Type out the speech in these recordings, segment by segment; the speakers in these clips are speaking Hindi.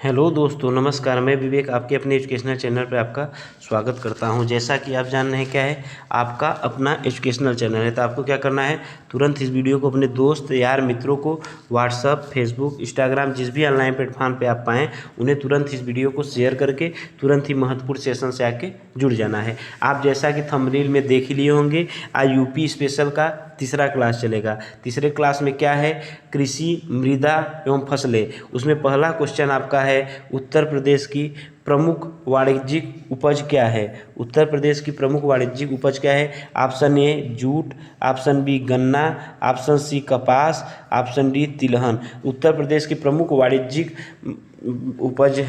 हेलो दोस्तों, नमस्कार। मैं विवेक आपके अपने एजुकेशनल चैनल पर आपका स्वागत करता हूं। जैसा कि आप जान रहे हैं क्या है, आपका अपना एजुकेशनल चैनल है, तो आपको क्या करना है, तुरंत इस वीडियो को अपने दोस्त यार मित्रों को व्हाट्सअप, फेसबुक, इंस्टाग्राम, जिस भी ऑनलाइन प्लेटफॉर्म पे आप पाएँ उन्हें तुरंत इस वीडियो को शेयर करके तुरंत ही महत्वपूर्ण सेशन से आके जुड़ जाना है। आप जैसा कि थंबनेल में देख ही लिए होंगे, आज यूपी स्पेशल का तीसरा क्लास चलेगा। तीसरे क्लास में क्या है, कृषि, मृदा एवं फसलें। उसमें पहला क्वेश्चन आपका है, उत्तर प्रदेश की प्रमुख वाणिज्यिक उपज क्या है। उत्तर प्रदेश की प्रमुख वाणिज्यिक उपज क्या है। Option A jute, option B गन्ना, ऑप्शन सी कपास, ऑप्शन डी तिलहन। उत्तर प्रदेश की प्रमुख वाणिज्यिक उपज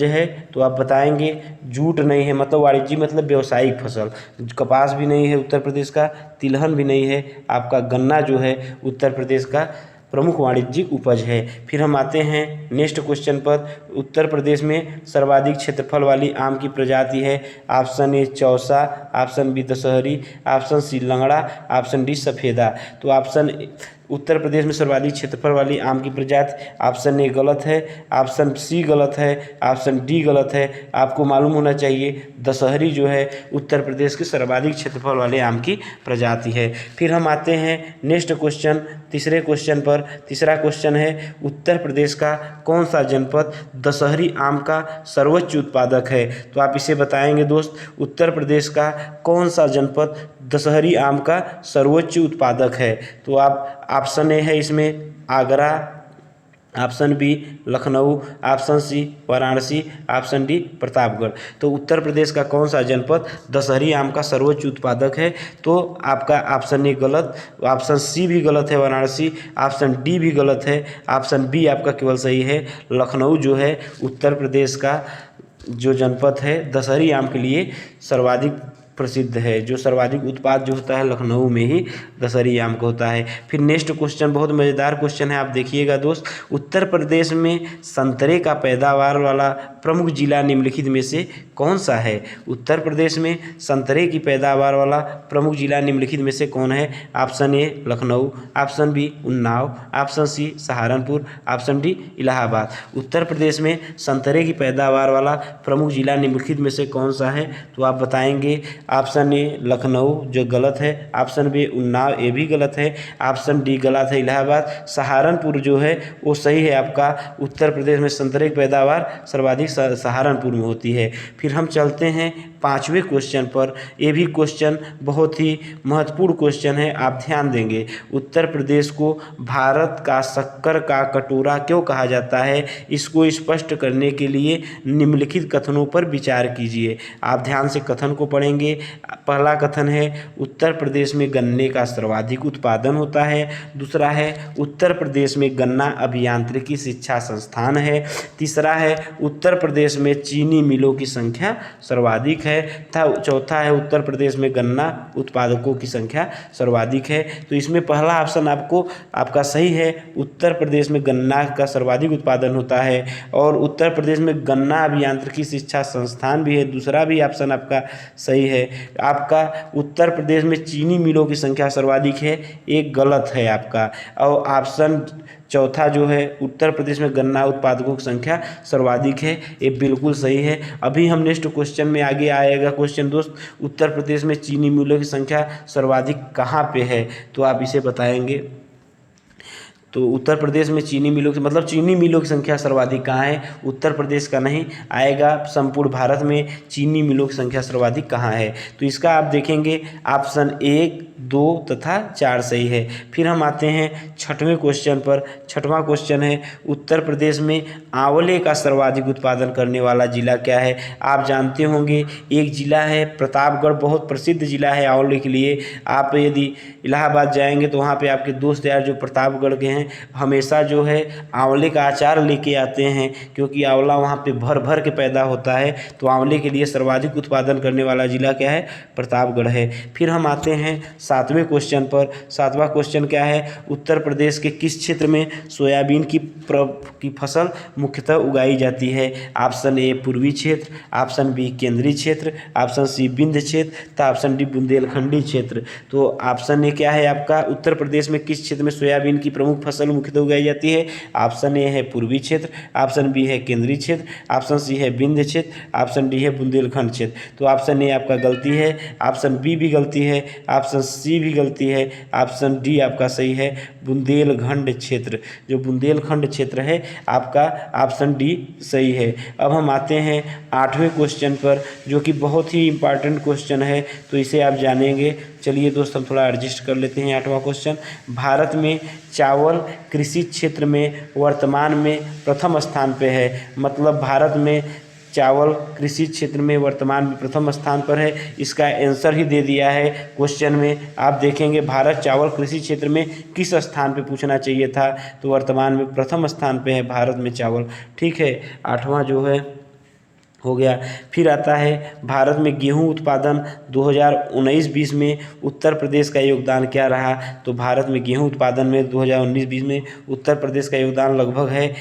है तो आप बताएंगे जूट नहीं है, मतलब वाणिज्यिक मतलब व्यावसायिक फसल। कपास भी नहीं है उत्तर प्रदेश का, तिलहन भी नहीं है, आपका गन्ना जो है उत्तर प्रदेश का प्रमुख वाणिज्यिक उपज है। फिर हम आते हैं नेक्स्ट क्वेश्चन पर। उत्तर प्रदेश में सर्वाधिक क्षेत्रफल वाली आम की प्रजाति है। Option A Chausa, option B Dasheri, option C Langra, option D सफ़ेदा। तो उत्तर प्रदेश में सर्वाधिक क्षेत्रफल वाली आम की प्रजाति, ऑप्शन ए गलत है, ऑप्शन सी गलत है, ऑप्शन डी गलत है। आपको मालूम होना चाहिए दशहरी जो है उत्तर प्रदेश की सर्वाधिक क्षेत्रफल वाले आम की प्रजाति है। फिर हम आते हैं नेक्स्ट क्वेश्चन, तीसरे क्वेश्चन पर। तीसरा क्वेश्चन है, उत्तर प्रदेश का कौन सा जनपद दशहरी आम का सर्वोच्च उत्पादक है। तो आप इसे बताएंगे दोस्त, उत्तर प्रदेश का कौन सा जनपद दशहरी आम का सर्वोच्च उत्पादक है। तो आप ऑप्शन ए है इसमें Agra, option B Lucknow, option C Varanasi, option D Pratapgarh. तो उत्तर प्रदेश का कौन सा जनपद दशहरी आम का सर्वोच्च उत्पादक है। तो आपका ऑप्शन ए गलत, ऑप्शन सी भी गलत है वाराणसी, ऑप्शन डी भी गलत है, ऑप्शन बी आपका केवल सही है। लखनऊ जो है उत्तर प्रदेश का जो जनपद है दशहरी आम के लिए सर्वाधिक प्रसिद्ध है। जो सर्वाधिक उत्पाद जो होता है लखनऊ में ही दशहरी आम का होता है। फिर नेक्स्ट क्वेश्चन बहुत मज़ेदार क्वेश्चन है, आप देखिएगा दोस्त। उत्तर प्रदेश में संतरे का पैदावार वाला प्रमुख जिला निम्नलिखित में से कौन सा है। उत्तर प्रदेश में संतरे की पैदावार वाला प्रमुख जिला निम्नलिखित में से कौन है। Option A Lucknow, option B Unnao, option C Saharanpur, option D Allahabad. Uttar Pradesh में संतरे की पैदावार वाला प्रमुख जिला निम्नलिखित में से कौन सा है। तो आप बताएंगे ऑप्शन ए लखनऊ जो गलत है, ऑप्शन बी उन्नाव ये भी गलत है, ऑप्शन डी गलत है इलाहाबाद। सहारनपुर जो है वो सही है आपका। उत्तर प्रदेश में संतरे की पैदावार सर्वाधिक सहारनपुर में होती है। फिर हम चलते हैं पाँचवें क्वेश्चन पर। ये भी क्वेश्चन बहुत ही महत्वपूर्ण क्वेश्चन है, आप ध्यान देंगे। उत्तर प्रदेश को भारत का शक्कर का कटोरा क्यों कहा जाता है, इसको स्पष्ट करने के लिए निम्नलिखित कथनों पर विचार कीजिए। आप ध्यान से कथन को पढ़ेंगे। पहला कथन है उत्तर प्रदेश में गन्ने का सर्वाधिक उत्पादन होता है। दूसरा है उत्तर प्रदेश में गन्ना अभियांत्रिकी शिक्षा संस्थान है। तीसरा है उत्तर प्रदेश में चीनी मिलों की संख्या सर्वाधिक है। चौथा है उत्तर प्रदेश में गन्ना उत्पादकों की संख्या सर्वाधिक है। तो इसमें पहला ऑप्शन आपका सही है, उत्तर प्रदेश में गन्ना का सर्वाधिक उत्पादन होता है और उत्तर प्रदेश में गन्ना अभियांत्रिकी शिक्षा संस्थान भी है। दूसरा भी ऑप्शन आपका सही है। आपका उत्तर प्रदेश में चीनी मिलों की संख्या सर्वाधिक है, एक गलत है आपका। और ऑप्शन चौथा जो है उत्तर प्रदेश में गन्ना उत्पादकों की संख्या सर्वाधिक है, ये बिल्कुल सही है। अभी हम नेक्स्ट क्वेश्चन में आगे आएगा क्वेश्चन दोस्त, उत्तर प्रदेश में चीनी मिलों की संख्या सर्वाधिक कहाँ पे है, तो आप इसे बताएंगे। तो उत्तर प्रदेश में चीनी मिलों की मतलब चीनी मिलों की संख्या सर्वाधिक कहाँ है, उत्तर प्रदेश का नहीं आएगा। संपूर्ण भारत में चीनी मिलों की संख्या सर्वाधिक कहाँ है, तो इसका आप देखेंगे ऑप्शन 1, 2 तथा 4 सही है। फिर हम आते हैं छठवें क्वेश्चन पर। छठवां क्वेश्चन है उत्तर प्रदेश में आंवले का सर्वाधिक उत्पादन करने वाला जिला क्या है। आप जानते होंगे एक जिला है प्रतापगढ़, बहुत प्रसिद्ध जिला है आंवले के लिए। आप यदि इलाहाबाद जाएंगे तो वहाँ पे आपके दोस्त यार जो प्रतापगढ़ के हैं हमेशा जो है आंवले का अचार लेके आते हैं, क्योंकि आंवला वहाँ पे भर भर के पैदा होता है। तो आंवले के लिए सर्वाधिक उत्पादन करने वाला जिला क्या है, प्रतापगढ़ है। फिर हम आते हैं सातवें क्वेश्चन पर। सातवां क्वेश्चन क्या है, उत्तर प्रदेश के किस क्षेत्र में सोयाबीन की फसल मुख्यतः उगाई जाती है। ऑप्शन ए पूर्वी क्षेत्र, ऑप्शन बी केंद्रीय क्षेत्र, ऑप्शन सी विंध्य क्षेत्र तथा ऑप्शन डी बुंदेलखंडी क्षेत्र। तो ऑप्शन ए क्या है आपका, उत्तर प्रदेश में किस क्षेत्र में सोयाबीन की प्रमुख फसल फसल मुख्यतः उगाई जाती है? ऑप्शन ए है पूर्वी क्षेत्र, ऑप्शन बी है केंद्रीय क्षेत्र, ऑप्शन सी है विंध्य क्षेत्र, ऑप्शन डी है बुंदेलखंड क्षेत्र। तो ऑप्शन ए आपका गलती है, ऑप्शन बी भी गलती है, ऑप्शन सी भी गलती है, ऑप्शन डी आपका सही है बुंदेलखंड क्षेत्र। जो बुंदेलखंड क्षेत्र है आपका ऑप्शन डी सही है। अब हम आते हैं 8वें क्वेश्चन पर, जो कि बहुत ही इंपॉर्टेंट क्वेश्चन है, तो इसे आप जानेंगे। चलिए दोस्त हम थोड़ा एडजस्ट कर लेते हैं। 8वां क्वेश्चन, भारत में चावल कृषि क्षेत्र में वर्तमान में प्रथम स्थान पे है। मतलब भारत में चावल कृषि क्षेत्र में वर्तमान में प्रथम स्थान पर है। इसका आंसर ही दे दिया है क्वेश्चन में। आप देखेंगे भारत चावल कृषि क्षेत्र में किस स्थान पे पूछना चाहिए था, तो वर्तमान में प्रथम स्थान पे है भारत में चावल। ठीक है, 8वां जो है हो गया। फिर आता है भारत में गेहूं उत्पादन 2019-20 में उत्तर प्रदेश का योगदान क्या रहा। तो भारत में गेहूं उत्पादन में 2019-20 में उत्तर प्रदेश का योगदान लगभग है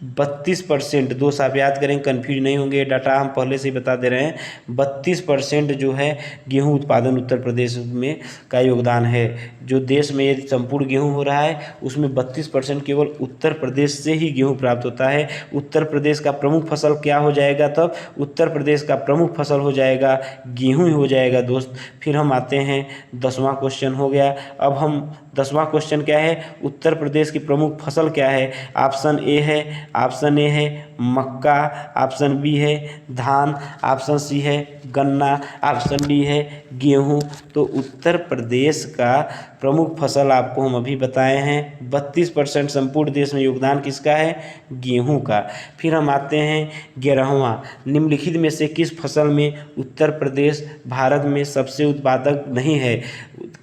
32%। दोस्त आप याद करें, कन्फ्यूज नहीं होंगे, डाटा हम पहले से ही बता दे रहे हैं। 32% जो है गेहूं उत्पादन उत्तर प्रदेश में का योगदान है। जो देश में यदि संपूर्ण गेहूं हो रहा है उसमें 32% केवल उत्तर प्रदेश से ही गेहूं प्राप्त होता है। उत्तर प्रदेश का प्रमुख फसल क्या हो जाएगा तब? उत्तर प्रदेश का प्रमुख फसल हो जाएगा गेहूं ही हो जाएगा दोस्त। फिर हम आते हैं 10वां क्वेश्चन हो गया। अब हम 10वां क्वेश्चन क्या है, उत्तर प्रदेश की प्रमुख फसल क्या है? ऑप्शन ए है मक्का, ऑप्शन बी है धान, ऑप्शन सी है गन्ना, ऑप्शन डी है गेहूं। तो उत्तर प्रदेश का प्रमुख फसल आपको हम अभी बताए हैं। 32% संपूर्ण देश में योगदान किसका है? गेहूं का। फिर हम आते हैं 11वां, निम्नलिखित में से किस फसल में उत्तर प्रदेश भारत में सबसे उत्पादक नहीं है?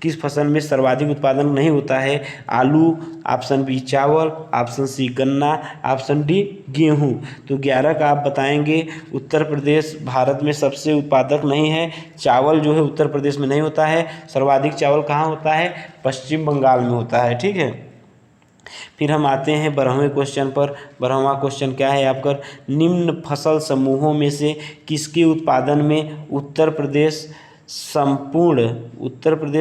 किस फसल में सर्वाधिक उत्पादन नहीं होता है? आलू, ऑप्शन बी चावल, ऑप्शन सी गन्ना, ऑप्शन डी गेहूं। तो 11 का आप बताएंगे उत्तर प्रदेश भारत में सबसे उत्पादक नहीं है। चावल जो है उत्तर प्रदेश में नहीं होता है। सर्वाधिक चावल कहाँ होता है? पश्चिम बंगाल में होता है। ठीक है, फिर हम आते हैं 12वें क्वेश्चन पर। 12वां क्वेश्चन क्या है आपका, निम्न फसल समूहों में से किसके उत्पादन में उत्तर प्रदेश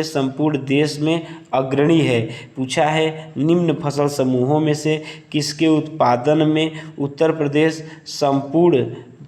संपूर्ण देश में अग्रणी है? पूछा है निम्न फसल समूहों में से किसके उत्पादन में उत्तर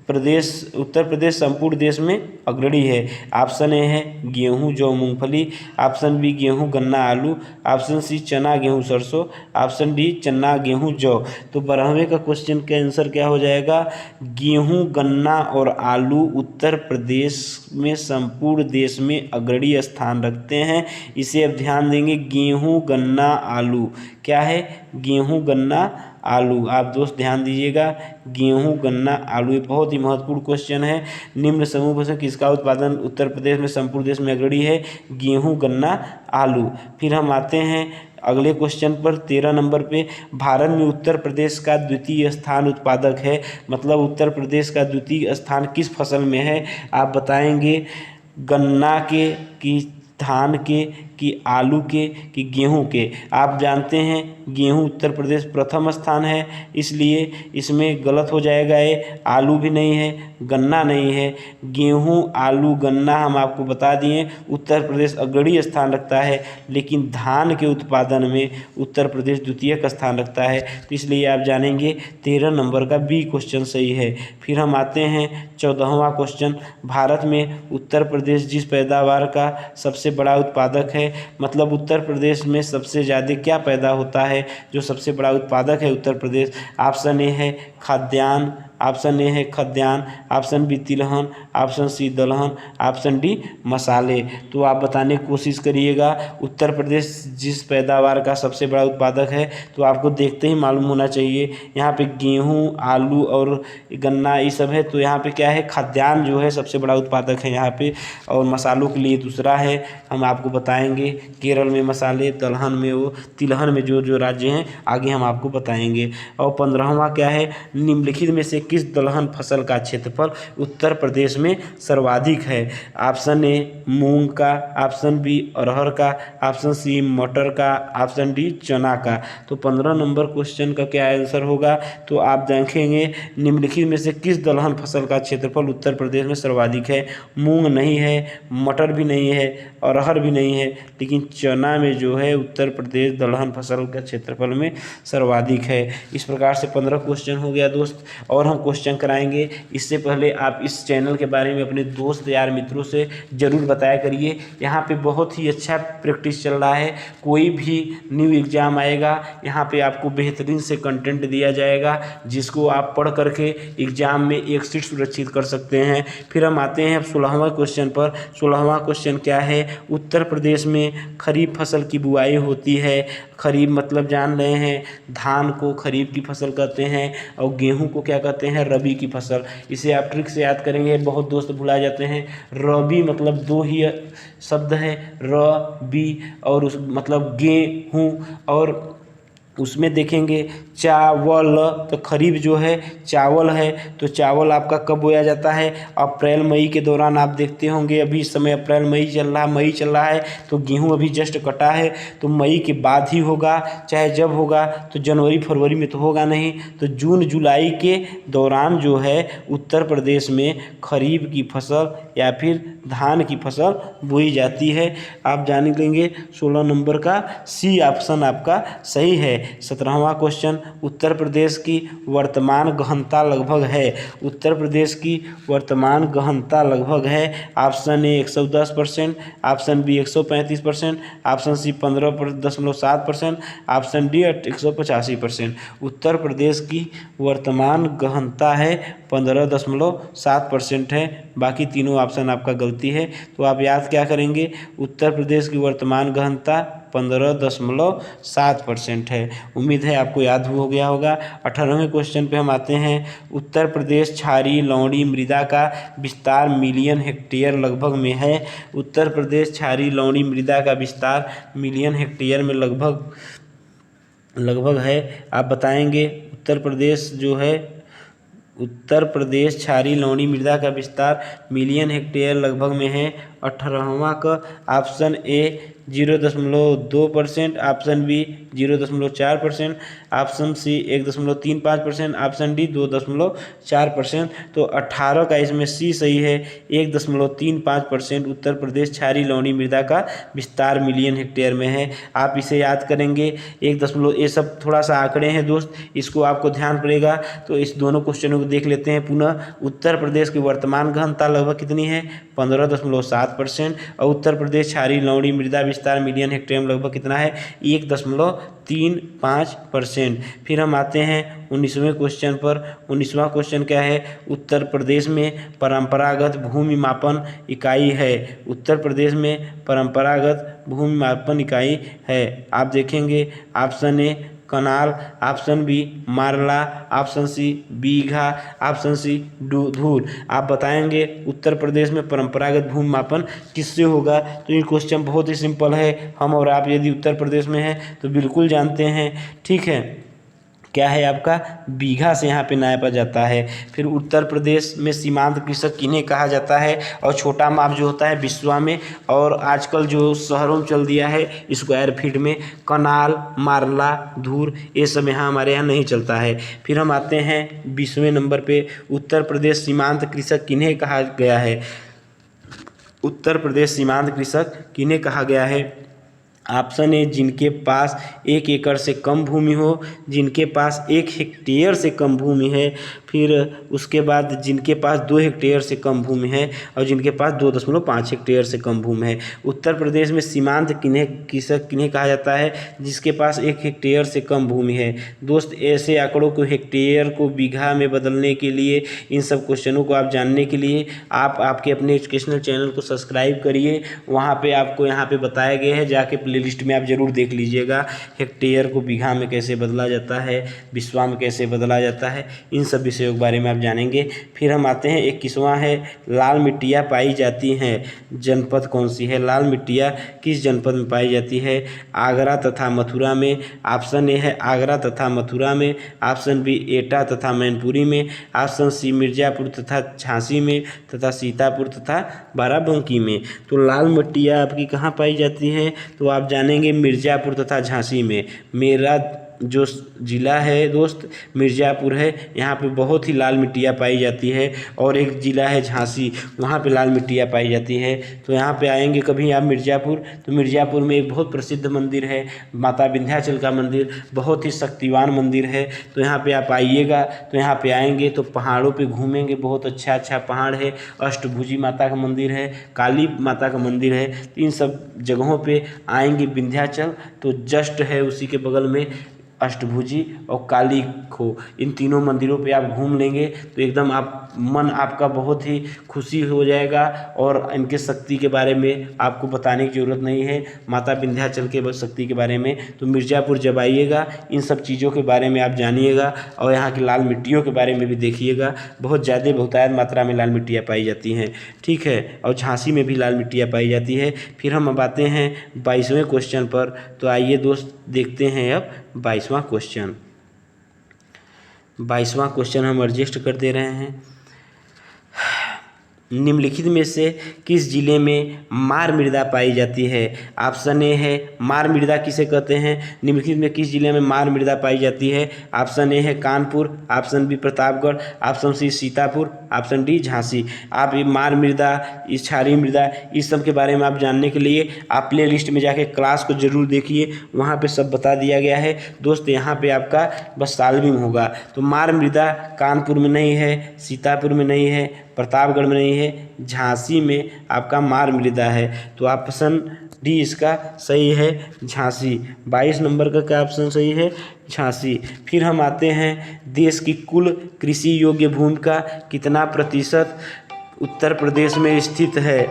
प्रदेश संपूर्ण देश में अग्रणी है। ऑप्शन ए है गेहूं जौ मूंगफली, ऑप्शन बी गेहूं गन्ना आलू, ऑप्शन सी चना गेहूं सरसों, ऑप्शन डी चना गेहूं जौ। तो 12वें का क्वेश्चन का आंसर क्या हो जाएगा? गेहूं गन्ना और आलू उत्तर प्रदेश में संपूर्ण देश में अग्रणी स्थान रखते हैं। इसे अब ध्यान देंगे, गेहूं गन्ना आलू क्या है? गेहूं गन्ना आलू। आप दोस्त ध्यान दीजिएगा, गेहूं गन्ना आलू, ये बहुत ही महत्वपूर्ण क्वेश्चन है। निम्न समूह में से किसका उत्पादन उत्तर प्रदेश में संपूर्ण देश में अग्रणी है? गेहूं गन्ना आलू। फिर हम आते हैं अगले क्वेश्चन पर 13 नंबर पे, भारत में उत्तर प्रदेश का द्वितीय स्थान उत्पादक है। मतलब उत्तर प्रदेश का द्वितीय स्थान किस फसल में है? आप बताएंगे गन्ना के कि धान के कि आलू के कि गेहूं के। आप जानते हैं गेहूं उत्तर प्रदेश प्रथम स्थान है, इसलिए इसमें गलत हो जाएगा। ये आलू भी नहीं है, गन्ना नहीं है। गेहूं आलू गन्ना हम आपको बता दिए उत्तर प्रदेश अग्रणी स्थान रखता है, लेकिन धान के उत्पादन में उत्तर प्रदेश द्वितीयक स्थान रखता है। तो इसलिए आप जानेंगे 13 नंबर का बी क्वेश्चन सही है। फिर हम आते हैं 14वां क्वेश्चन, भारत में उत्तर प्रदेश जिस पैदावार का सबसे बड़ा उत्पादक है, मतलब उत्तर प्रदेश में सबसे ज़्यादा क्या पैदा होता है, जो सबसे बड़ा उत्पादक है उत्तर प्रदेश? ऑप्शन ए है खाद्यान्न, ऑप्शन ए है खाद्यान्न, ऑप्शन बी तिलहन, ऑप्शन सी दलहन, ऑप्शन डी मसाले। तो आप बताने की कोशिश करिएगा उत्तर प्रदेश जिस पैदावार का सबसे बड़ा उत्पादक है, तो आपको देखते ही मालूम होना चाहिए। यहाँ पे गेहूँ आलू और गन्ना ये सब है, तो यहाँ पे क्या है, खाद्यान्न जो है सबसे बड़ा उत्पादक है यहाँ पे। और मसालों के लिए दूसरा है, हम आपको बताएंगे केरल में मसाले, दलहन में वो, तिलहन में जो जो राज्य हैं आगे हम आपको बताएंगे। और 15वां क्या है, निम्नलिखित में से किस दलहन फसल का क्षेत्रफल उत्तर प्रदेश में सर्वाधिक है? ऑप्शन ए मूंग का, ऑप्शन बी अरहर का, ऑप्शन सी मटर का, ऑप्शन डी चना का। तो 15 नंबर क्वेश्चन का क्या आंसर होगा? तो आप देखेंगे निम्नलिखित में से किस दलहन फसल का क्षेत्रफल उत्तर प्रदेश में सर्वाधिक है? मूंग नहीं है, मटर भी नहीं है, अरहर भी नहीं है, लेकिन चना में जो है उत्तर प्रदेश दलहन फसल का क्षेत्रफल में सर्वाधिक है। इस प्रकार से 15 क्वेश्चन हो गया दोस्त, और हम क्वेश्चन कराएंगे। इससे पहले आप इस चैनल के बारे में अपने दोस्त यार मित्रों से ज़रूर बताया करिए। यहाँ पे बहुत ही अच्छा प्रैक्टिस चल रहा है। कोई भी न्यू एग्ज़ाम आएगा, यहाँ पे आपको बेहतरीन से कंटेंट दिया जाएगा, जिसको आप पढ़ करके एग्ज़ाम में एक सीट सुरक्षित कर सकते हैं। फिर हम आते हैं 16वां क्वेश्चन पर। 16वां क्वेश्चन क्या है? उत्तर प्रदेश में खरीफ फसल की बुआई होती है। खरीफ मतलब जान रहे हैं, धान को खरीफ की फसल कहते हैं और गेहूं को क्या कहते हैं? रबी की फसल। इसे आप ट्रिक से याद करेंगे। बहुत दोस्त भुला जाते हैं। रबी मतलब दो ही शब्द है, रबी, और उस मतलब गेहूं, और उसमें देखेंगे चावल, तो खरीफ जो है चावल है। तो चावल आपका कब बोया जाता है? अप्रैल मई के दौरान। आप देखते होंगे अभी इस समय अप्रैल मई चल रहा है, तो गेहूं अभी जस्ट कटा है, तो मई के बाद ही होगा। चाहे जब होगा तो जनवरी फरवरी में तो होगा नहीं। तो जून जुलाई के दौरान जो है उत्तर प्रदेश में खरीफ की फसल या फिर धान की फसल बोई जाती है। आप जान लेंगे 16 नंबर का सी ऑप्शन आपका सही है। 17वां क्वेश्चन, उत्तर प्रदेश की वर्तमान गहनता लगभग है। उत्तर प्रदेश की वर्तमान गहनता लगभग है। Option A 110%, option B 135%, option C 15.7%, option D 185%। Uttar Pradesh की वर्तमान गहनता है 15.7% है। बाकी तीनों ऑप्शन आपका गलती है। तो आप याद क्या करेंगे? उत्तर प्रदेश की वर्तमान गहनता 15.7% है। उम्मीद है आपको याद हो गया होगा। 18वें क्वेश्चन पे हम आते हैं। उत्तर प्रदेश क्षारीय लवणीय मृदा का विस्तार मिलियन हेक्टेयर लगभग में है। उत्तर प्रदेश क्षारीय लवणीय मृदा का विस्तार मिलियन हेक्टेयर में लगभग है। आप बताएंगे उत्तर प्रदेश क्षारीय लवणीय मृदा का विस्तार मिलियन हेक्टेयर लगभग में है। 18वां का option A 0.2%, option B 0.4%, option C 1.35%, option D 2.4%। तो 18 का इसमें सी सही है। 1.35% उत्तर प्रदेश क्षारीय लवणीय मृदा का विस्तार मिलियन हेक्टेयर में है। आप इसे याद करेंगे। ये सब थोड़ा सा आंकड़े हैं दोस्त, इसको आपको ध्यान पड़ेगा। तो इस दोनों क्वेश्चनों को देख लेते हैं पुनः। उत्तर प्रदेश की वर्तमान गहनता लगभग कितनी है? 15.7%। और उत्तर प्रदेश क्षारीय लवणीय मृदा विस्तार मिलियन हेक्टेयर में लगभग कितना है? 1.35%। फिर हम आते हैं 19वें क्वेश्चन पर। 19वां क्वेश्चन क्या है? उत्तर प्रदेश में परंपरागत भूमि मापन इकाई है। उत्तर प्रदेश में परंपरागत भूमि मापन इकाई है। आप देखेंगे option A kanal, option B marla, option C bigha, option C dhur. आप बताएंगे उत्तर प्रदेश में परंपरागत भूमि मापन किससे होगा? तो ये क्वेश्चन बहुत ही सिंपल है। हम और आप यदि उत्तर प्रदेश में हैं तो बिल्कुल जानते हैं। ठीक है, क्या है आपका? बीघा से यहाँ पे नापा जाता है। फिर उत्तर प्रदेश में सीमांत कृषक किन्हें कहा जाता है? और छोटा माप जो होता है बिस्वा में, और आजकल जो शहरों में चल दिया है स्क्वायर फीट में। कनाल, मारला, धूर, ये सब यहाँ हमारे यहाँ नहीं चलता है। फिर हम आते हैं 20वें नंबर पे। उत्तर प्रदेश सीमांत कृषक किन्हें कहा गया है? उत्तर प्रदेश सीमांत कृषक किन्हें कहा गया है? ऑप्शन ए जिनके पास 1 एकड़ से कम भूमि हो, जिनके पास 1 हेक्टेयर से कम भूमि है, फिर उसके बाद जिनके पास 2 हेक्टेयर से कम भूमि है, और जिनके पास 2.5 हेक्टेयर से कम भूमि है। उत्तर प्रदेश में सीमांत कृषक किन्हें कहा जाता है? जिसके पास 1 हेक्टेयर से कम भूमि है। दोस्त ऐसे आंकड़ों को हेक्टेयर को बीघा में बदलने के लिए, इन सब क्वेश्चनों को आप जानने के लिए आप आपके अपने एजुकेशनल चैनल को सब्सक्राइब करिए। वहाँ पे आपको यहाँ पे बताया गया है, जाके प्लेलिस्ट में आप ज़रूर देख लीजिएगा। हेक्टेयर को बीघा में कैसे बदला जाता है, बिस्वा में कैसे बदला जाता है, इन सब विषयों के बारे में आप जानेंगे। फिर हम आते हैं 21वां है, लाल मिट्टियाँ पाई जाती हैं, जनपद कौन सी है? लाल मिट्टियाँ किस जनपद में पाई जाती है? आगरा तथा मथुरा में। ऑप्शन ए है आगरा तथा मथुरा में, ऑप्शन बी एटा तथा मैनपुरी में, ऑप्शन सी मिर्ज़ापुर तथा झांसी में, तथा सीतापुर तथा बाराबंकी में। तो लाल मिट्टियाँ आपकी कहाँ पाई जाती हैं? तो आप जानेंगे मिर्ज़ापुर तथा झांसी में। मेरा जो ज़िला है दोस्त मिर्ज़ापुर है, यहाँ पे बहुत ही लाल मिट्टियाँ पाई जाती है। और एक ज़िला है झांसी, वहाँ पे लाल मिट्टियाँ पाई जाती है। तो यहाँ पे आएंगे कभी आप मिर्ज़ापुर, तो मिर्ज़ापुर में एक बहुत प्रसिद्ध मंदिर है माता विंध्याचल का मंदिर, बहुत ही शक्तिवान मंदिर है। तो यहाँ पे आप आइएगा, तो यहाँ पे आएंगे तो पहाड़ों पे घूमेंगे, बहुत अच्छा अच्छा पहाड़ है, अष्टभुजी माता का मंदिर है, काली माता का मंदिर है। तो इन सब जगहों पे आएंगे विंध्याचल, तो जस्ट है उसी के बगल में अष्टभुजी और काली खो, इन तीनों मंदिरों पे आप घूम लेंगे तो एकदम आप मन आपका बहुत ही खुशी हो जाएगा। और इनके शक्ति के बारे में आपको बताने की ज़रूरत नहीं है, माता विंध्याचल के शक्ति के बारे में। तो मिर्ज़ापुर जब आइएगा इन सब चीज़ों के बारे में आप जानिएगा, और यहाँ की लाल मिट्टियों के बारे में भी देखिएगा, बहुत ज़्यादा बहुतायत मात्रा में लाल मिट्टियाँ पाई जाती हैं, ठीक है। और झांसी में भी लाल मिट्टियाँ पाई जाती है। फिर हम अब आते हैं 22वें क्वेश्चन पर। तो आइए दोस्त देखते हैं अब 22वां क्वेश्चन। 22वां क्वेश्चन हम एडजस्ट कर दे रहे हैं। निम्नलिखित में से किस जिले में मार मृदा पाई जाती है? ऑप्शन ए है मार मृदा किसे कहते हैं? निम्नलिखित में किस जिले में मार मृदा पाई जाती है? ऑप्शन ए है Kanpur, option B Pratapgarh, option C Sitapur, option D Jhansi. आप ये मार मृदा, इस क्षारीय मृदा, इस सब के बारे में आप जानने के लिए आप प्ले लिस्ट में जाके क्लास को जरूर देखिए, वहाँ पे सब बता दिया गया है दोस्त। यहाँ पे आपका बस साल्विंग होगा। तो मार मृदा कानपुर में नहीं है, सीतापुर में नहीं है, प्रतापगढ़ में नहीं है, झांसी में आपका मार मृदा है। तो ऑप्शन डी इसका सही है, झांसी। 22 नंबर का क्या ऑप्शन सही है? झांसी। फिर हम आते हैं देश की कुल कृषि योग्य भूमि का कितना प्रतिशत उत्तर प्रदेश में स्थित है?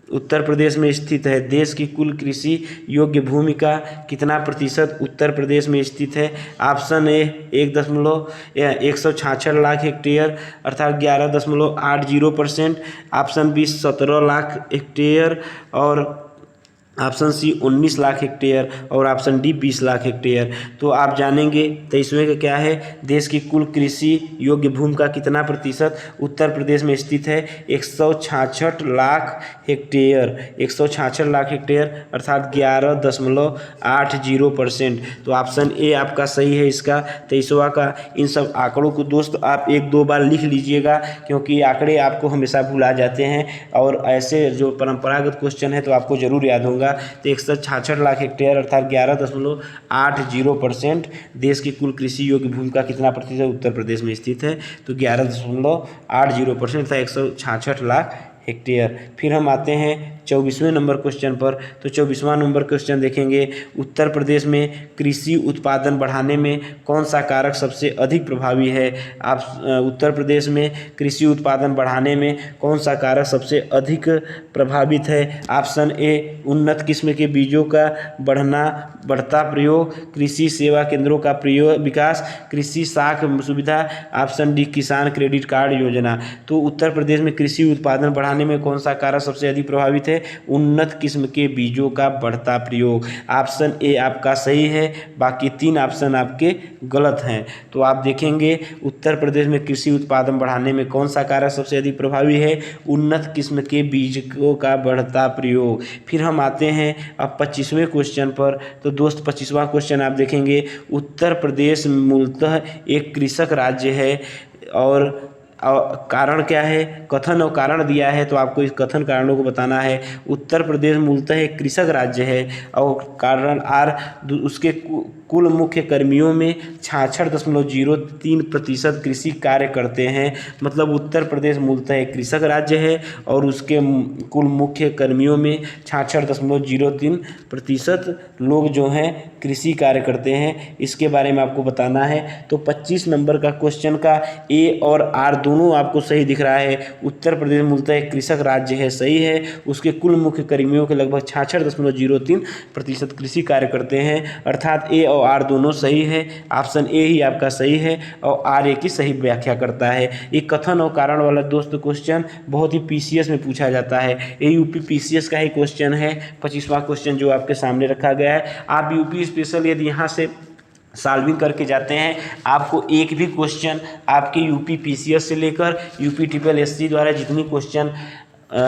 उत्तर प्रदेश में स्थित है। देश की कुल कृषि योग्य भूमि का कितना प्रतिशत उत्तर प्रदेश में स्थित है? ऑप्शन ए 166 लाख हेक्टेयर अर्थात 11.80%, ऑप्शन बी 17 लाख हेक्टेयर, और ऑप्शन सी 19 लाख हेक्टेयर, और ऑप्शन डी 20 लाख हेक्टेयर। तो आप जानेंगे 23वें का क्या है? देश की कुल कृषि योग्य भूमि का कितना प्रतिशत उत्तर प्रदेश में स्थित है? 166 लाख हेक्टेयर, 166 लाख हेक्टेयर अर्थात 11.80%। तो ऑप्शन ए आपका सही है इसका 23वां का। इन सब आंकड़ों को दोस्त आप 1-2 बार लिख लीजिएगा, क्योंकि आंकड़े आपको हमेशा भुला जाते हैं, और ऐसे जो परंपरागत क्वेश्चन है तो आपको जरूर याद होगा। तो 166 लाख हेक्टेयर अर्थात 11.80% देश की कुल कृषि योग्य भूमि का कितना प्रतिशत उत्तर प्रदेश में स्थित है? तो 11.80% था 166 लाख हेक्टेयर। फिर हम आते हैं 24वें नंबर क्वेश्चन पर। तो 24वां नंबर क्वेश्चन देखेंगे, उत्तर प्रदेश में कृषि उत्पादन बढ़ाने में कौन सा कारक सबसे अधिक प्रभावी है? आप उत्तर प्रदेश में कृषि उत्पादन बढ़ाने में कौन सा कारक सबसे अधिक प्रभावित है? ऑप्शन ए उन्नत किस्म के बीजों का बढ़ता प्रयोग, कृषि सेवा केंद्रों का प्रयोग विकास, कृषि साख सुविधा, ऑप्शन डी किसान क्रेडिट कार्ड योजना। तो उत्तर प्रदेश में कृषि उत्पादन बढ़ाने में कौन सा कारक सबसे अधिक प्रभावित है? उन्नत किस्म के बीजों का बढ़ता प्रयोग। ऑप्शन ए आपका सही है, बाकी 3 ऑप्शन आपके गलत हैं। तो आप देखेंगे उत्तर प्रदेश में कृषि उत्पादन बढ़ाने में कौन सा कारक सबसे अधिक प्रभावी है? उन्नत किस्म के बीजों का बढ़ता प्रयोग। फिर हम आते हैं अब 25वें क्वेश्चन पर। तो दोस्त 25वां क्वेश्चन आप देखेंगे, उत्तर प्रदेश मूलतः एक कृषक राज्य है, और कारण क्या है? कथन और कारण दिया है, तो आपको इस कथन कारणों को बताना है। उत्तर प्रदेश मूलतः एक कृषक राज्य है, और कारण उसके कुल मुख्य कर्मियों में 66.03% कृषि कार्य करते हैं। मतलब उत्तर प्रदेश मूलतः एक कृषक राज्य है और उसके कुल मुख्य कर्मियों में 66.03% लोग जो हैं कृषि कार्य करते हैं। इसके बारे में आपको बताना है। तो 25 नंबर का क्वेश्चन का ए और आर दोनों आपको सही दिख रहा है। उत्तर प्रदेश मूलतः एक कृषक राज्य है, सही है। उसके कुल मुख्य कर्मियों के लगभग 66.03% कृषि कार्य करते हैं, अर्थात ए और आर दोनों सही है। ऑप्शन ए ही आपका सही है और आर ए की सही व्याख्या करता है। ये कथन और कारण वाला दोस्त क्वेश्चन बहुत ही पीसीएस में पूछा जाता है। ये यूपी पीसीएस का ही क्वेश्चन है, 25वां क्वेश्चन जो आपके सामने रखा गया है। आप यूपी स्पेशल यदि यहाँ से सॉल्विंग करके जाते हैं, आपको एक भी क्वेश्चन आपके यूपी पीसीएस से लेकर यूपी ट्रिपल एससी द्वारा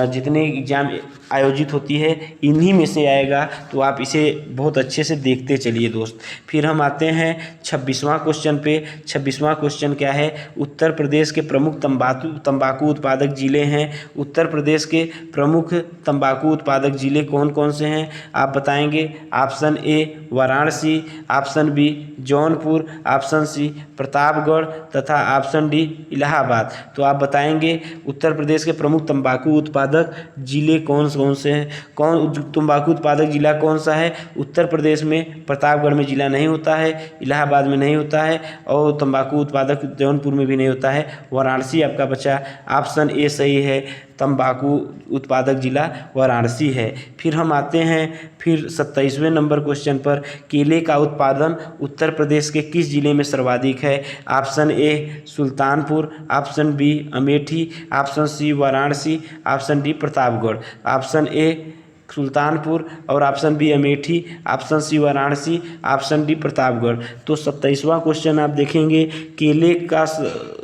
जितने एग्जाम आयोजित होती है इन्हीं में से आएगा। तो आप इसे बहुत अच्छे से देखते चलिए दोस्त। फिर हम आते हैं 26वां क्वेश्चन पे। 26वां क्वेश्चन क्या है? उत्तर प्रदेश के प्रमुख तंबाकू उत्पादक जिले हैं। उत्तर प्रदेश के प्रमुख तंबाकू उत्पादक जिले कौन कौन से हैं आप बताएंगे? Option A Varanasi, option B Jaunpur, option C Pratapgarh तथा ऑप्शन डी इलाहाबाद। तो आप बताएंगे उत्तर प्रदेश के प्रमुख तंबाकू उत्पादक जिले कौन कौन से हैं? तंबाकू उत्पादक जिला कौन सा है? उत्तर प्रदेश में प्रतापगढ़ में जिला नहीं होता है, इलाहाबाद में नहीं होता है और तंबाकू उत्पादक जौनपुर में भी नहीं होता है। वाराणसी आपका बचा। ऑप्शन ए सही है, तंबाकू उत्पादक जिला वाराणसी है। फिर हम आते हैं 27वें नंबर क्वेश्चन पर। केले का उत्पादन उत्तर प्रदेश के किस जिले में सर्वाधिक है? Option A Sultanpur, option B Amethi, option C Varanasi, option D Pratapgarh. Option A Sultanpur और option B Amethi, option C Varanasi, option D Pratapgarh. तो 27वां क्वेश्चन आप देखेंगे, केले का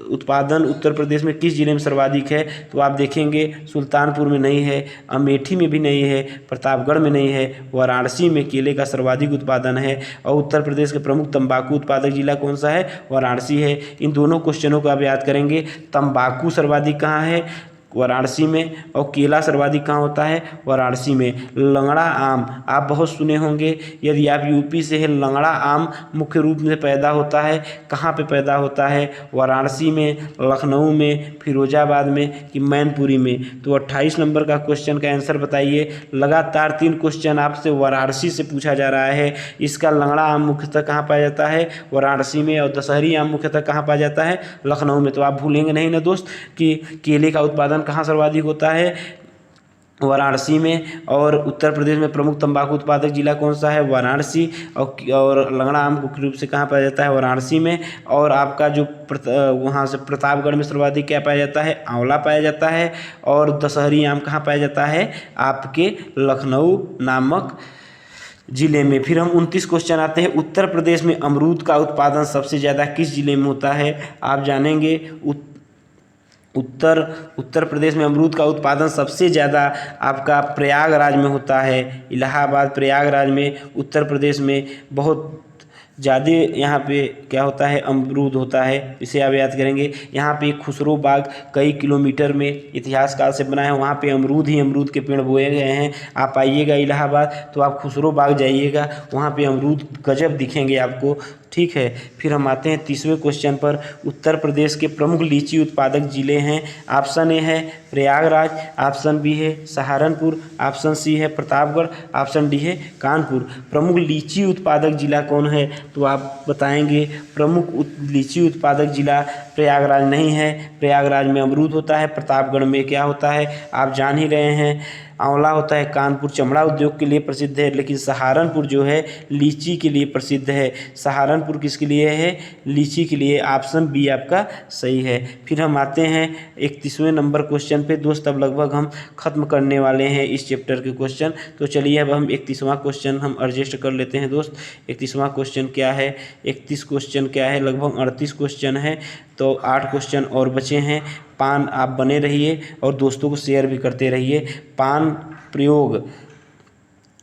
उत्पादन उत्तर प्रदेश में किस जिले में सर्वाधिक है? तो आप देखेंगे सुल्तानपुर में नहीं है, अमेठी में भी नहीं है, प्रतापगढ़ में नहीं है, वाराणसी में केले का सर्वाधिक उत्पादन है। और उत्तर प्रदेश के प्रमुख तंबाकू उत्पादक जिला कौन सा है? वाराणसी है। इन दोनों क्वेश्चनों को आप याद करेंगे। तंबाकू सर्वाधिक कहाँ है? वाराणसी में। और केला सर्वाधिक कहाँ होता है? वाराणसी में। लंगड़ा आम आप बहुत सुने होंगे, यदि आप यूपी से हैं। लंगड़ा आम मुख्य रूप से पैदा होता है कहाँ पे पैदा होता है? वाराणसी में, लखनऊ में, फिरोजाबाद में कि मैनपुरी में। तो 28 नंबर का क्वेश्चन का आंसर बताइए। लगातार 3 क्वेश्चन आपसे वाराणसी से पूछा जा रहा है। इसका लंगड़ा आम मुख्यतः कहाँ पाया जाता है? वाराणसी में। और दशहरी आम मुख्यतः कहाँ पाया जाता है? लखनऊ में। तो आप भूलेंगे नहीं ना दोस्त कि केले का उत्पादन कहाँ सर्वाधिक होता है? वाराणसी में। और उत्तर प्रदेश में प्रमुख तंबाकू उत्पादक जिला कौन सा है? वाराणसी। और लंगड़ा आम मुख्य रूप से कहाँ पाया जाता है? वाराणसी में। और आपका जो वहाँ से प्रतापगढ़ में सर्वाधिक क्या पाया जाता है? आंवला पाया जाता है। और दशहरी आम कहाँ पाया जाता है? आपके लखनऊ नामक जिले में। फिर हम 29 क्वेश्चन आते हैं। उत्तर प्रदेश में अमरूद का उत्पादन सबसे ज़्यादा किस जिले में होता है? आप जानेंगे उत्तर प्रदेश में अमरूद का उत्पादन सबसे ज़्यादा आपका प्रयागराज में होता है। इलाहाबाद प्रयागराज में उत्तर प्रदेश में बहुत ज़्यादा यहाँ पे क्या होता है? अमरूद होता है। इसे आप याद करेंगे। यहाँ पे खुसरो बाग कई किलोमीटर में इतिहास काल से बना है, वहाँ पे अमरूद ही अमरूद के पेड़ बोए गए हैं। आप आइएगा इलाहाबाद तो आप खुसरो बाग जाइएगा, वहाँ पे अमरूद गजब दिखेंगे आपको। ठीक है। फिर हम आते हैं 30वें क्वेश्चन पर। उत्तर प्रदेश के प्रमुख लीची उत्पादक जिले हैं। ऑप्शन ए है प्रयागराज, ऑप्शन बी है सहारनपुर, ऑप्शन सी है प्रतापगढ़, ऑप्शन डी है कानपुर। प्रमुख लीची उत्पादक जिला कौन है? तो आप बताएंगे प्रमुख लीची उत्पादक जिला प्रयागराज नहीं है। प्रयागराज में अमरूद होता है, प्रतापगढ़ में क्या होता है? आप जान ही रहे हैं, आंवला होता है। कानपुर चमड़ा उद्योग के लिए प्रसिद्ध है, लेकिन सहारनपुर जो है लीची के लिए प्रसिद्ध है। सहारनपुर किसके लिए है? लीची के लिए। ऑप्शन बी आपका सही है। फिर हम आते हैं 31वें नंबर क्वेश्चन पे। दोस्त अब लगभग हम खत्म करने वाले हैं इस चैप्टर के क्वेश्चन। तो चलिए अब हम 31वां क्वेश्चन हम एडजस्ट कर लेते हैं दोस्त। 31वां क्वेश्चन क्या है? 31 क्वेश्चन क्या है? लगभग 38 क्वेश्चन है। तो 8 क्वेश्चन और बचे हैं। पान आप बने रहिए और दोस्तों को शेयर भी करते रहिए। पान प्रयोग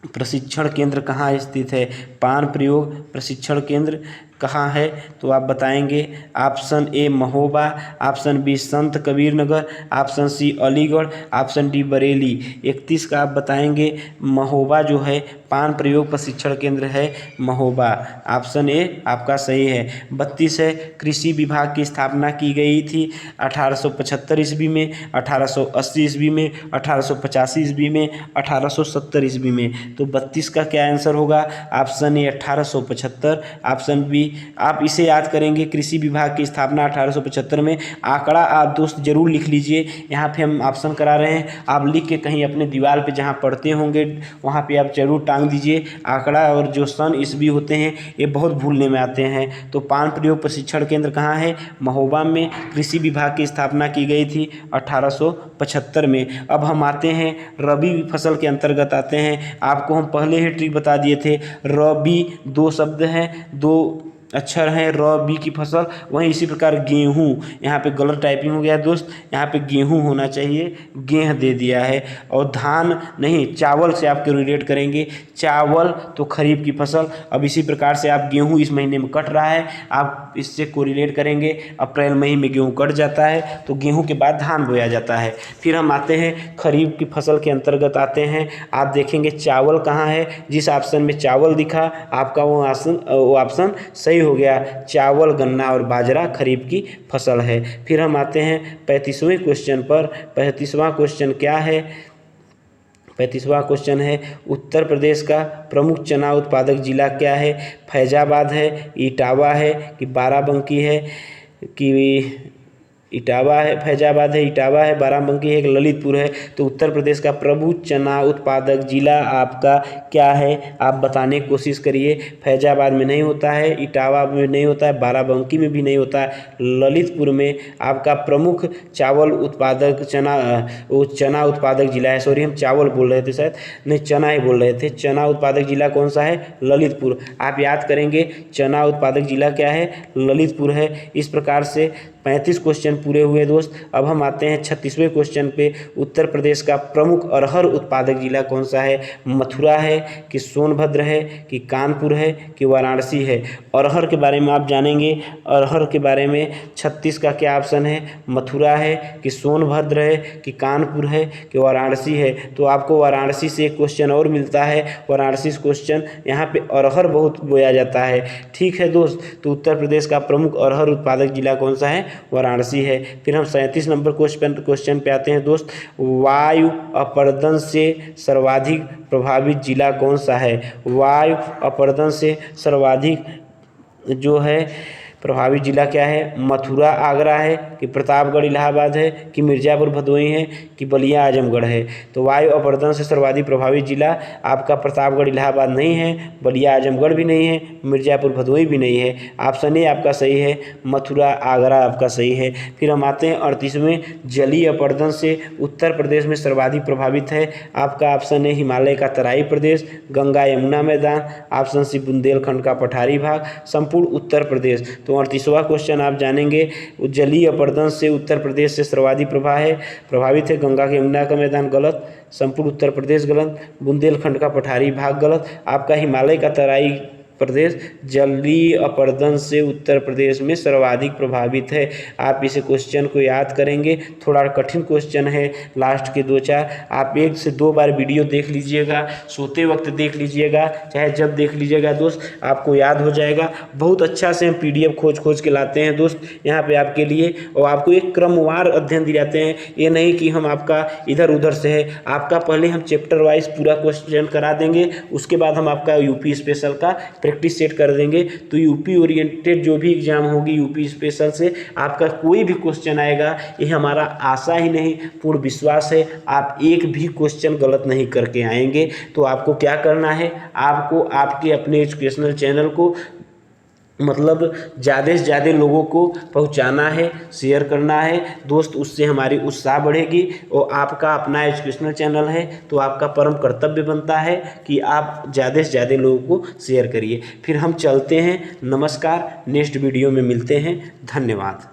प्रशिक्षण केंद्र कहाँ स्थित है? पान प्रयोग प्रशिक्षण केंद्र कहाँ है, तो आप बताएंगे option A Mahoba, option B Sant Kabir Nagar, option C Aligarh, option D Bareilly. 31 का आप बताएंगे महोबा जो है पान प्रयोग प्रशिक्षण केंद्र है महोबा, ऑप्शन ए आपका सही है। 32 है कृषि विभाग की स्थापना की गई थी 1875 ईस्वी में, 1880 ईस्वी में, 1885 ईस्वी में, 1870 ईस्वी में। तो 32 का क्या आंसर होगा, ऑप्शन ए 1875, ऑप्शन बी। आप इसे याद करेंगे कृषि विभाग की स्थापना 1875 में। आंकड़ा आप दोस्त जरूर लिख लीजिए, यहाँ पे हम ऑप्शन करा रहे हैं, आप लिख के कहीं अपने दीवार पे जहाँ पढ़ते होंगे वहाँ पे आप जरूर टांग दीजिए। आंकड़ा और जो सन ईस्वी होते हैं ये बहुत भूलने में आते हैं। तो पान प्रयोग प्रशिक्षण केंद्र कहाँ है, महोबा में। कृषि विभाग की स्थापना की गई थी 1875 में। अब हम आते हैं रबी फसल के अंतर्गत आते हैं। आपको हम पहले ही ट्रिक बता दिए थे, रबी 2 शब्द हैं, 2 अक्षर हैं, र बी की फसल। वहीं इसी प्रकार गेहूँ, यहाँ पे गलत टाइपिंग हो गया है दोस्त, यहाँ पे गेहूँ होना चाहिए, गेह दे दिया है। और धान नहीं, चावल से आप रिलेट करेंगे, चावल तो खरीफ की फसल। अब इसी प्रकार से आप गेहूँ इस महीने में कट रहा है, आप इससे कोरिलेट करेंगे, अप्रैल मई में गेहूँ कट जाता है तो गेहूँ के बाद धान बोया जाता है। फिर हम आते हैं खरीफ की फसल के अंतर्गत आते हैं। आप देखेंगे चावल कहाँ है, जिस ऑप्शन में चावल दिखा आपका वो ऑप्शन सही हो गया। चावल, गन्ना और बाजरा खरीफ की फसल है। फिर हम आते हैं 35वें क्वेश्चन पर। 35वां क्वेश्चन क्या है, 35वां क्वेश्चन है उत्तर प्रदेश का प्रमुख चना उत्पादक जिला क्या है। फैजाबाद है, इटावा है कि बाराबंकी है, कि इटावा है, फैजाबाद है, इटावा है, बाराबंकी है, ललितपुर है। तो उत्तर प्रदेश का प्रमुख चना उत्पादक जिला आपका क्या है, आप बताने की कोशिश करिए। फैजाबाद में नहीं होता है, इटावा में नहीं होता है, बाराबंकी में भी नहीं होता है, ललितपुर में आपका प्रमुख चावल उत्पादक चना उत्पादक जिला है। सॉरी, हम चावल बोल रहे थे, शायद नहीं चना ही बोल रहे थे। चना उत्पादक जिला कौन सा है, ललितपुर। आप याद करेंगे चना उत्पादक जिला क्या है, ललितपुर है। इस प्रकार से 35 क्वेश्चन पूरे हुए दोस्त। अब हम आते हैं 36वें क्वेश्चन पे। उत्तर प्रदेश का प्रमुख अरहर उत्पादक जिला कौन सा है, मथुरा है कि सोनभद्र है कि कानपुर है कि वाराणसी है। अरहर के बारे में आप जानेंगे, अरहर के बारे में 36 का क्या ऑप्शन है, मथुरा है कि सोनभद्र है कि कानपुर है कि वाराणसी है। तो आपको वाराणसी से एक क्वेश्चन और मिलता है, वाराणसी से क्वेश्चन, यहाँ पे अरहर बहुत बोया जाता है। ठीक है दोस्त, तो उत्तर प्रदेश का प्रमुख अरहर उत्पादक जिला कौन सा है, वाराणसी है। फिर हम 37 नंबर क्वेश्चन पे आते हैं दोस्त। वायु अपर्दन से सर्वाधिक प्रभावित जिला कौन सा है। वायु अपर्दन से सर्वाधिक जो है प्रभावित जिला क्या है, मथुरा आगरा है कि प्रतापगढ़ इलाहाबाद है कि मिर्ज़ापुर भदोही है कि बलिया आजमगढ़ है। तो वायु अपर्दन से सर्वाधिक प्रभावित जिला आपका प्रतापगढ़ इलाहाबाद नहीं है, बलिया आजमगढ़ भी नहीं है, मिर्ज़ापुर भदोही भी नहीं है। ऑप्शन ए आपका सही है, मथुरा आगरा आपका सही है। फिर हम आते हैं 38वें, जलीय अपर्दन से उत्तर प्रदेश में सर्वाधिक प्रभावित है। आपका ऑप्शन ए हिमालय का तराई प्रदेश, गंगा यमुना मैदान, ऑप्शन सी बुंदेलखंड का पठारी भाग, संपूर्ण उत्तर प्रदेश। तो 38वां क्वेश्चन आप जानेंगे, जलीय अपर्दन से उत्तर प्रदेश से सर्वाधिक प्रभावित है गंगा के यमुना का मैदान, गलत। संपूर्ण उत्तर प्रदेश गलत। बुंदेलखंड का पठारी भाग गलत। आपका हिमालय का तराई प्रदेश जलीय अपर्दन से उत्तर प्रदेश में सर्वाधिक प्रभावित है। आप इस क्वेश्चन को याद करेंगे, थोड़ा कठिन क्वेश्चन है, लास्ट के 2-4 आप 1 से 2 बार वीडियो देख लीजिएगा, सोते वक्त देख लीजिएगा, चाहे जब देख लीजिएगा दोस्त, आपको याद हो जाएगा। बहुत अच्छा से हम PDF खोज के लाते हैं दोस्त यहाँ पे आपके लिए, और आपको एक क्रमवार अध्ययन दिए जाते हैं। ये नहीं कि हम आपका इधर उधर से है, आपका पहले हम चैप्टर वाइज पूरा क्वेश्चन करा देंगे, उसके बाद हम आपका यूपी स्पेशल का प्रैक्टिस सेट कर देंगे। तो यूपी ओरिएंटेड जो भी एग्जाम होगी यूपी स्पेशल से आपका कोई भी क्वेश्चन आएगा, ये हमारा आशा ही नहीं पूर्ण विश्वास है, आप एक भी क्वेश्चन गलत नहीं करके आएंगे। तो आपको क्या करना है, आपको आपके अपने एजुकेशनल चैनल को मतलब ज़्यादा से ज़्यादा लोगों को पहुंचाना है, शेयर करना है दोस्त, उससे हमारी उत्साह बढ़ेगी। और आपका अपना एजुकेशनल चैनल है तो आपका परम कर्तव्य बनता है कि आप ज़्यादा से ज़्यादा लोगों को शेयर करिए। फिर हम चलते हैं, नमस्कार, नेक्स्ट वीडियो में मिलते हैं, धन्यवाद।